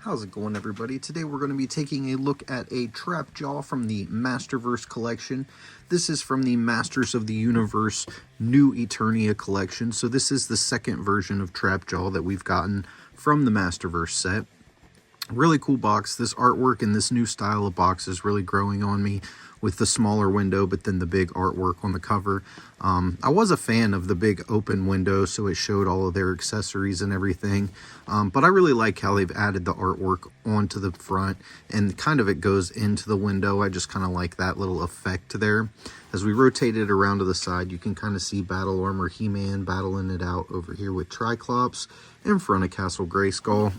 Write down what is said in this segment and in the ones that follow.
How's it going, everybody? Today we're going to be taking a look at a trap jaw from the Masterverse collection. This is from the Masters of the Universe New Eternia collection. So this is the second version of trap jaw that we've gotten from the Masterverse set. Really cool box. This artwork and this new style of box is really growing on me, with the smaller window but then the big artwork on the cover. I was a fan of the big open window, so it showed all of their accessories and everything, but I really like how they've added the artwork onto the front and kind of it goes into the window. I just kind of like that little effect there. As we rotate it around to the side, you can kind of see Battle Armor He-Man battling it out over here with Triclops in front of Castle Grayskull.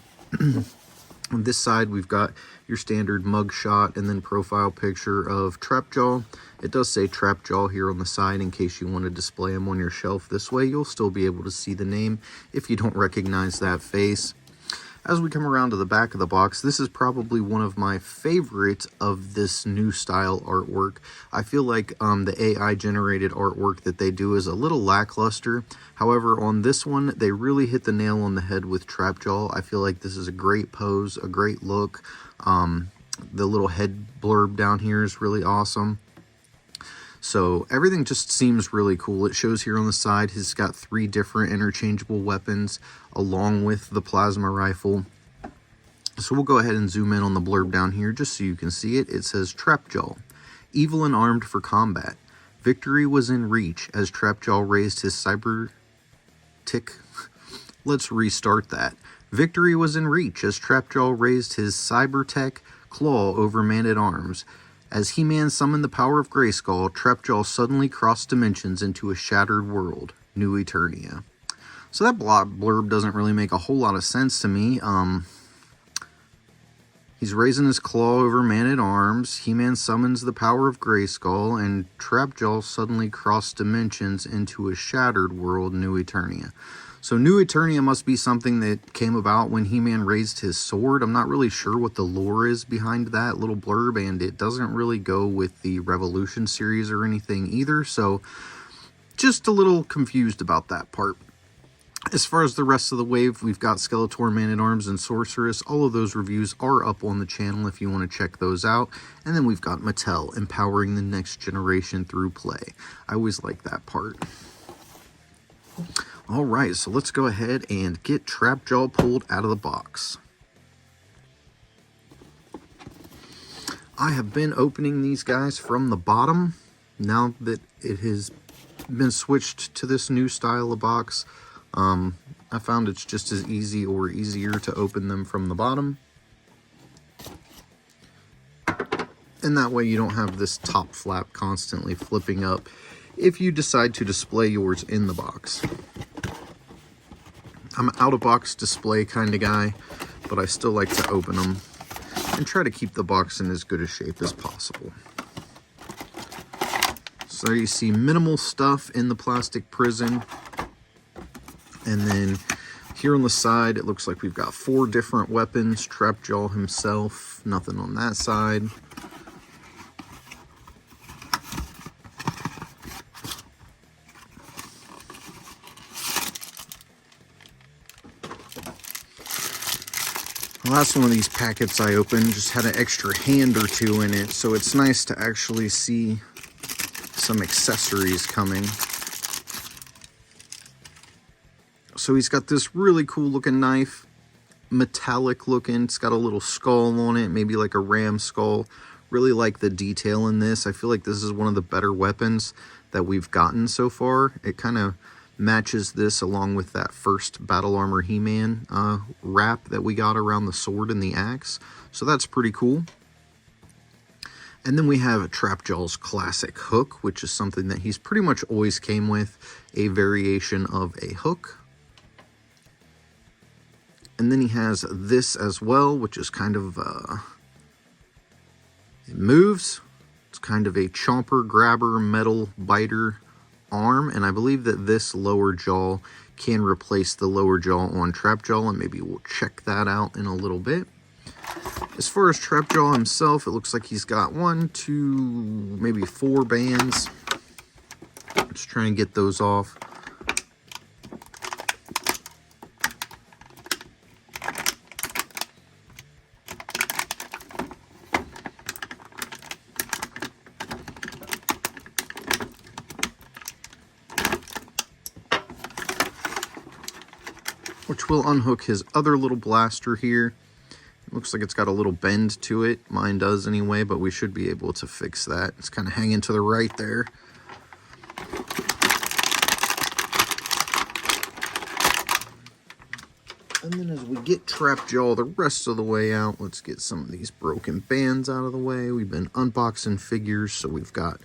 On this side, we've got your standard mug shot and then profile picture of Trapjaw. It does say Trapjaw here on the side in case you want to display them on your shelf. This way, you'll still be able to see the name if you don't recognize that face. As we come around to the back of the box, this is probably one of my favorites of this new style artwork. I feel like the AI generated artwork that they do is a little lackluster. However, on this one, they really hit the nail on the head with Trapjaw. I feel like this is a great pose, a great look. The little head blurb down here is really awesome. So everything just seems really cool. It shows here on the side he's got 3 different interchangeable weapons along with the plasma rifle. So we'll go ahead and zoom in on the blurb down here just so you can see it. It says Trapjaw, evil and armed for combat. Victory was in reach as Trapjaw raised his cyber tick. Let's restart that. Victory was in reach as Trapjaw raised his cyber-tech claw over Man-at-Arms. As He-Man summoned the power of Grayskull, Trapjaw suddenly crossed dimensions into a shattered world, New Eternia. So that blurb doesn't really make a whole lot of sense to me. He's raising his claw over Man-at-Arms, He-Man summons the power of Grayskull, and Trapjaw suddenly crossed dimensions into a shattered world, New Eternia. So New Eternia must be something that came about when He-Man raised his sword. I'm not really sure what the lore is behind that little blurb, and it doesn't really go with the Revolution series or anything either, so just a little confused about that part. As far as the rest of the wave, we've got Skeletor, Man-at-Arms, and Sorceress. All of those reviews are up on the channel if you want to check those out. And then we've got Mattel, empowering the next generation through play. I always like that part. Alright, so let's go ahead and get Trapjaw pulled out of the box. I have been opening these guys from the bottom. Now that it has been switched to this new style of box, I found it's just as easy or easier to open them from the bottom. And that way you don't have this top flap constantly flipping up if you decide to display yours in the box. I'm an out-of-box display kind of guy, but I still like to open them and try to keep the box in as good a shape as possible. So you see minimal stuff in the plastic prison. And then here on the side, it looks like we've got 4 different weapons. Trapjaw himself, nothing on that side. The last one of these packets I opened just had an extra hand or 2 in it, so it's nice to actually see some accessories coming. So he's got this really cool looking knife, metallic looking. It's got a little skull on it, maybe like a ram skull. Really like the detail in this. I feel like this is one of the better weapons that we've gotten so far. It kind of matches this along with that first Battle Armor He-Man wrap that we got around the sword and the axe. So that's pretty cool. And then we have Trapjaw's classic hook, which is something that he's pretty much always came with, a variation of a hook. And then he has this as well, which is kind of, it moves. It's kind of a chomper, grabber, metal biter arm. And I believe that this lower jaw can replace the lower jaw on Trapjaw, and maybe we'll check that out in a little bit. As far as Trapjaw himself, it looks like he's got 1, 2, maybe 4 bands. Let's try and get those off. which will unhook his other little blaster here. It looks like it's got a little bend to it. Mine does anyway, but we should be able to fix that. It's kind of hanging to the right there. And then as we get Trapjaw the rest of the way out, let's get some of these broken bands out of the way. We've been unboxing figures, so we've got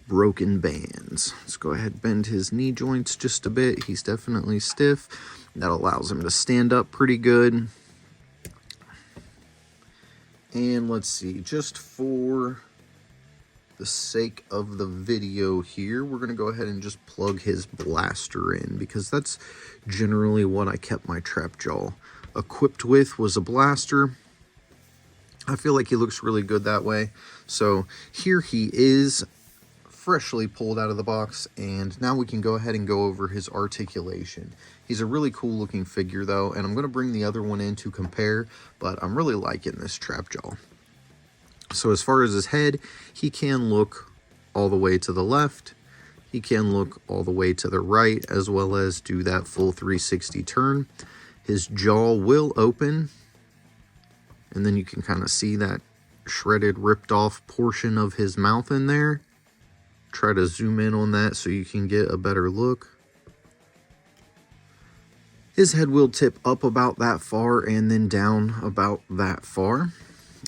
broken bands. Let's go ahead and bend his knee joints just a bit. He's definitely stiff. That allows him to stand up pretty good. And let's see, just for the sake of the video here, we're going to go ahead and just plug his blaster in, because that's generally what I kept my Trapjaw equipped with, was a blaster. I feel like he looks really good that way. So here he is, freshly pulled out of the box, and now we can go ahead and go over his articulation. He's a really cool looking figure though, and I'm going to bring the other one in to compare, but I'm really liking this Trapjaw. So as far as his head, he can look all the way to the left, he can look all the way to the right, as well as do that full 360 turn. His jaw will open, and then you can kind of see that shredded, ripped off portion of his mouth in there. Try to zoom in on that so you can get a better look. His head will tip up about that far and then down about that far.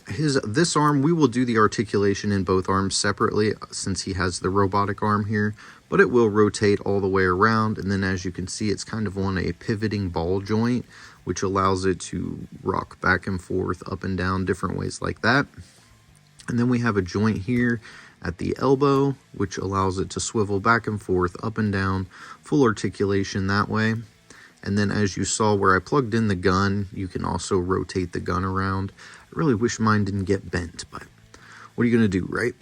This arm, we will do the articulation in both arms separately since he has the robotic arm here, but it will rotate all the way around, and then as you can see, it's kind of on a pivoting ball joint, which allows it to rock back and forth, up and down, different ways like that. And then we have a joint here at the elbow, which allows it to swivel back and forth, up and down, full articulation that way. And then as you saw where I plugged in the gun, you can also rotate the gun around. I really wish mine didn't get bent, but what are you going to do, right?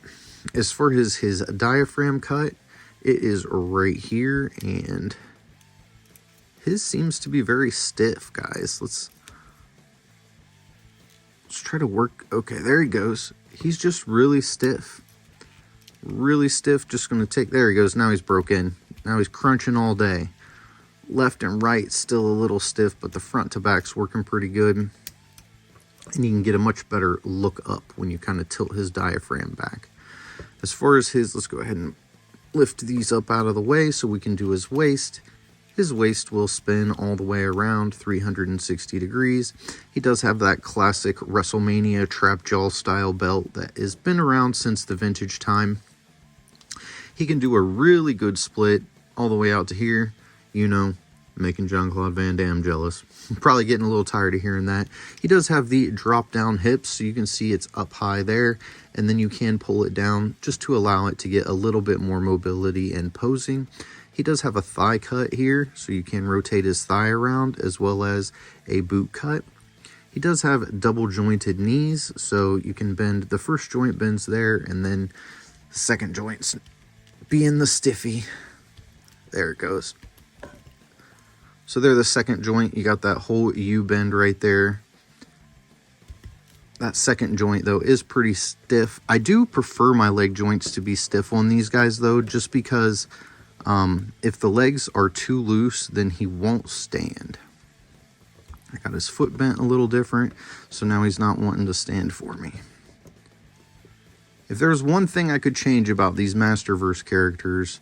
As far as his diaphragm cut, it is right here, and his seems to be very stiff, guys. Let's try to work. Okay, there he goes. He's just really stiff. Really stiff. Just going to take, there he goes. Now he's broke in. Now he's crunching all day. Left and right still a little stiff, but the front to back's working pretty good. And you can get a much better look up when you kind of tilt his diaphragm back. As far as his, let's go ahead and lift these up out of the way so we can do his waist. His waist will spin all the way around 360 degrees. He does have that classic WrestleMania Trapjaw style belt that has been around since the vintage time. He can do a really good split all the way out to here. You know, making Jean-Claude Van Damme jealous. I'm probably getting a little tired of hearing that. He does have the drop down hips, so you can see it's up high there, and then you can pull it down just to allow it to get a little bit more mobility and posing. He does have a thigh cut here, so you can rotate his thigh around, as well as a boot cut. He does have double jointed knees, so you can bend, the first joint bends there, and then the second joint's being the stiffy. There it goes. So there, the second joint, you got that whole U bend right there. That second joint, though, is pretty stiff. I do prefer my leg joints to be stiff on these guys, though, just because if the legs are too loose, then he won't stand. I got his foot bent a little different, so now he's not wanting to stand for me. If there's one thing I could change about these Masterverse characters,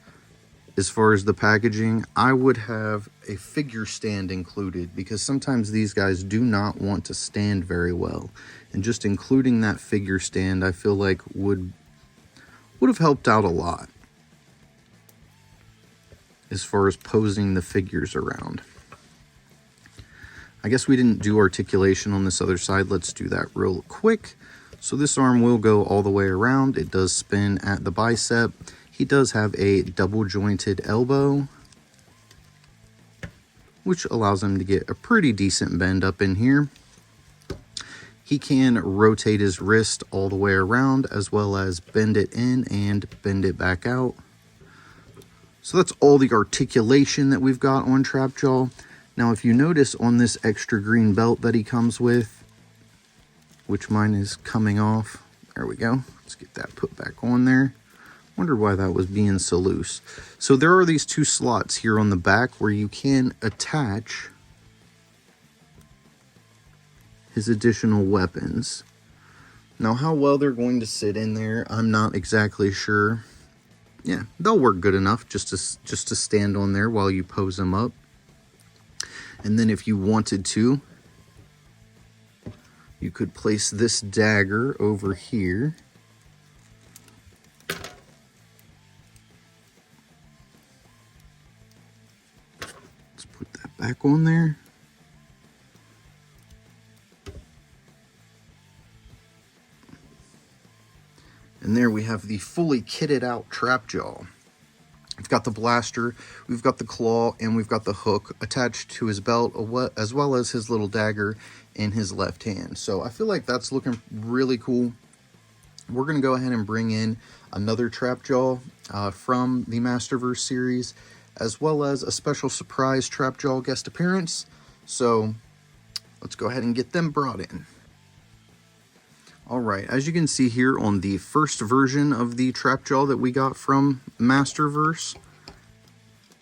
as far as the packaging, I would have a figure stand included, because sometimes these guys do not want to stand very well. And just including that figure stand, I feel like would have helped out a lot as far as posing the figures around. I guess we didn't do articulation on this other side. Let's do that real quick. So this arm will go all the way around. It does spin at the bicep. He does have a double jointed elbow, which allows him to get a pretty decent bend up in here. He can rotate his wrist all the way around, as well as bend it in and bend it back out. So that's all the articulation that we've got on Trapjaw. Now, if you notice on this extra green belt that he comes with, which mine is coming off, there we go. Let's get that put back on there. Wonder why that was being so loose. So there are these two slots here on the back where you can attach his additional weapons. Now, how well they're going to sit in there, I'm not exactly sure. Yeah, they'll work good enough just to stand on there while you pose them up. And then if you wanted to, you could place this dagger over here. Let's put that back on there. And there we have the fully kitted out Trapjaw. We've got the blaster, we've got the claw, and we've got the hook attached to his belt, as well as his little dagger in his left hand. So I feel like that's looking really cool. We're going to go ahead and bring in another Trapjaw from the Masterverse series, as well as a special surprise Trapjaw guest appearance. So let's go ahead and get them brought in. Alright, as you can see here on the first version of the Trapjaw that we got from Masterverse,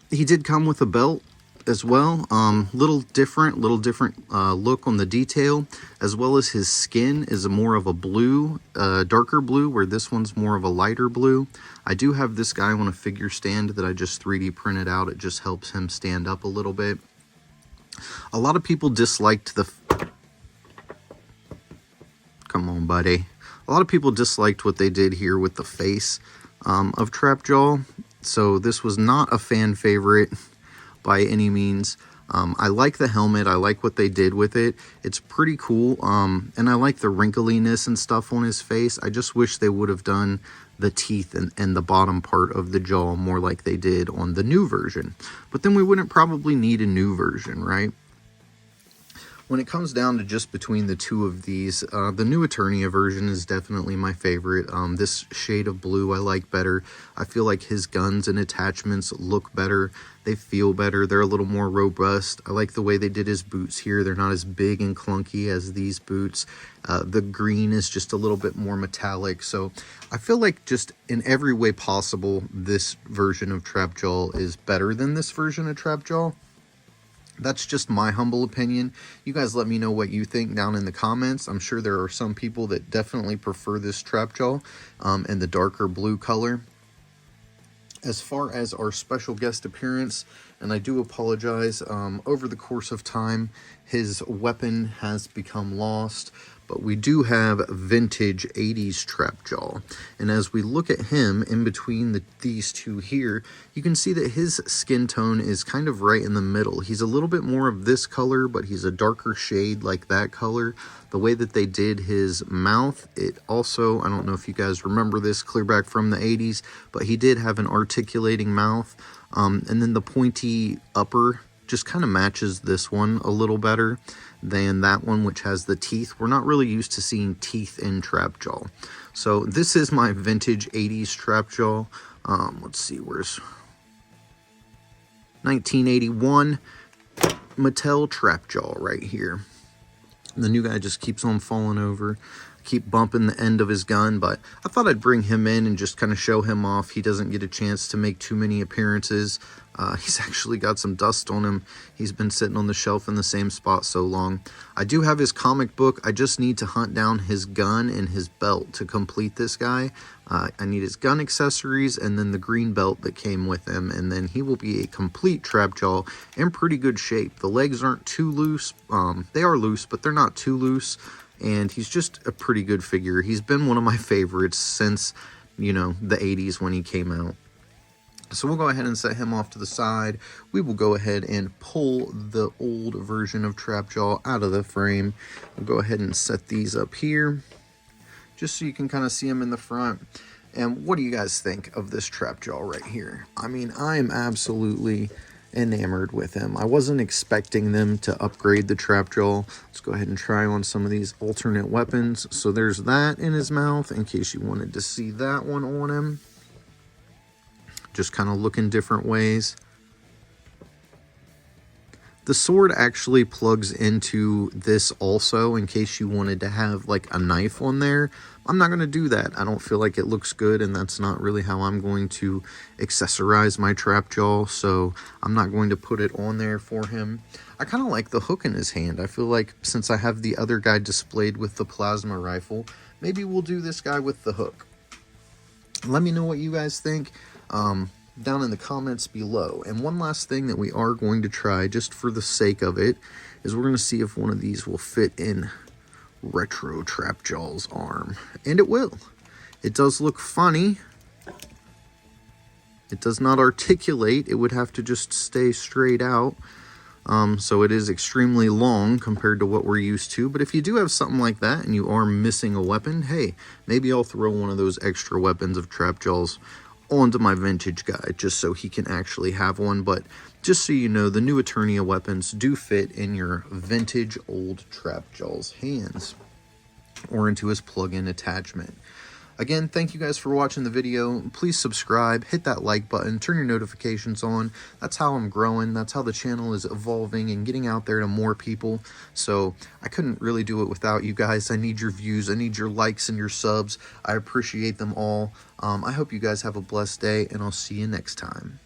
he did come with a belt as well. Little different look on the detail, as well as his skin is more of a blue, darker blue, where this one's more of a lighter blue. I do have this guy on a figure stand that I just 3D printed out. It just helps him stand up a little bit. A lot of people disliked the... Come on, buddy. A lot of people disliked what they did here with the face of Trapjaw, so this was not a fan favorite by any means. I like the helmet. I like what they did with it. It's pretty cool, and I like the wrinkliness and stuff on his face. I just wish they would have done the teeth and the bottom part of the jaw more like they did on the new version. But then we wouldn't probably need a new version, right? When it comes down to just between the two of these, the new Eternia version is definitely my favorite. This shade of blue I like better. I feel like his guns and attachments look better. They feel better. They're a little more robust. I like the way they did his boots here. They're not as big and clunky as these boots. The green is just a little bit more metallic. So I feel like just in every way possible, this version of Trapjaw is better than this version of Trapjaw. That's just my humble opinion. You guys let me know what you think down in the comments. I'm sure there are some people that definitely prefer this Trapjaw and the darker blue color. As far as our special guest appearance, and I do apologize, over the course of time, his weapon has become lost, but we do have vintage 80s Trapjaw. And as we look at him in between these two here, you can see that his skin tone is kind of right in the middle. He's a little bit more of this color, but he's a darker shade like that color. The way that they did his mouth, it also, I don't know if you guys remember this clear back from the 80s, but he did have an articulating mouth. And then the pointy upper just kind of matches this one a little better than that one, which has the teeth. We're not really used to seeing teeth in Trapjaw. So this is my vintage 80s Trapjaw. Let's see, where's 1981 Mattel Trapjaw right here. The new guy just keeps on falling over. Keep bumping the end of his gun, but I thought I'd bring him in and just kind of show him off. He doesn't get a chance to make too many appearances. He's actually got some dust on him. He's been sitting on the shelf in the same spot so long. I do have his comic book. I just need to hunt down his gun and his belt to complete this guy. I need his gun accessories and then the green belt that came with him, and then he will be a complete Trapjaw in pretty good shape. The legs aren't too loose. They are loose, but they're not too loose. And he's just a pretty good figure. He's been one of my favorites since, you know, the 80s when he came out. So we'll go ahead and set him off to the side. We will go ahead and pull the old version of Trapjaw out of the frame. We'll go ahead and set these up here, just so you can kind of see him in the front. And what do you guys think of this Trapjaw right here? I mean, I am absolutely enamored with him. I wasn't expecting them to upgrade the Trapjaw. Let's go ahead and try on some of these alternate weapons. So there's that in his mouth, in case you wanted to see that one on him. Just kind of looking different ways. The sword actually plugs into this also in case you wanted to have like a knife on there. I'm not going to do that. I don't feel like it looks good, and that's not really how I'm going to accessorize my trap jaw, so I'm not going to put it on there for him. I kind of like the hook in his hand. I feel like since I have the other guy displayed with the plasma rifle, maybe we'll do this guy with the hook. Let me know what you guys think down in the comments below. And one last thing that we are going to try, just for the sake of it, is we're going to see if one of these will fit in Retro Trapjaw's arm. And it will. It does look funny. It does not articulate. It would have to just stay straight out. So it is extremely long compared to what we're used to. But if you do have something like that and you are missing a weapon, hey, maybe I'll throw one of those extra weapons of Trapjaw's onto my vintage guy just so he can actually have one. But just so you know, the new Eternia weapons do fit in your vintage old Trapjaw's hands or into his plug-in attachment. Again, thank you guys for watching the video. Please subscribe, hit that like button, turn your notifications on. That's how I'm growing. That's how the channel is evolving and getting out there to more people. So I couldn't really do it without you guys. I need your views. I need your likes and your subs. I appreciate them all. I hope you guys have a blessed day, and I'll see you next time.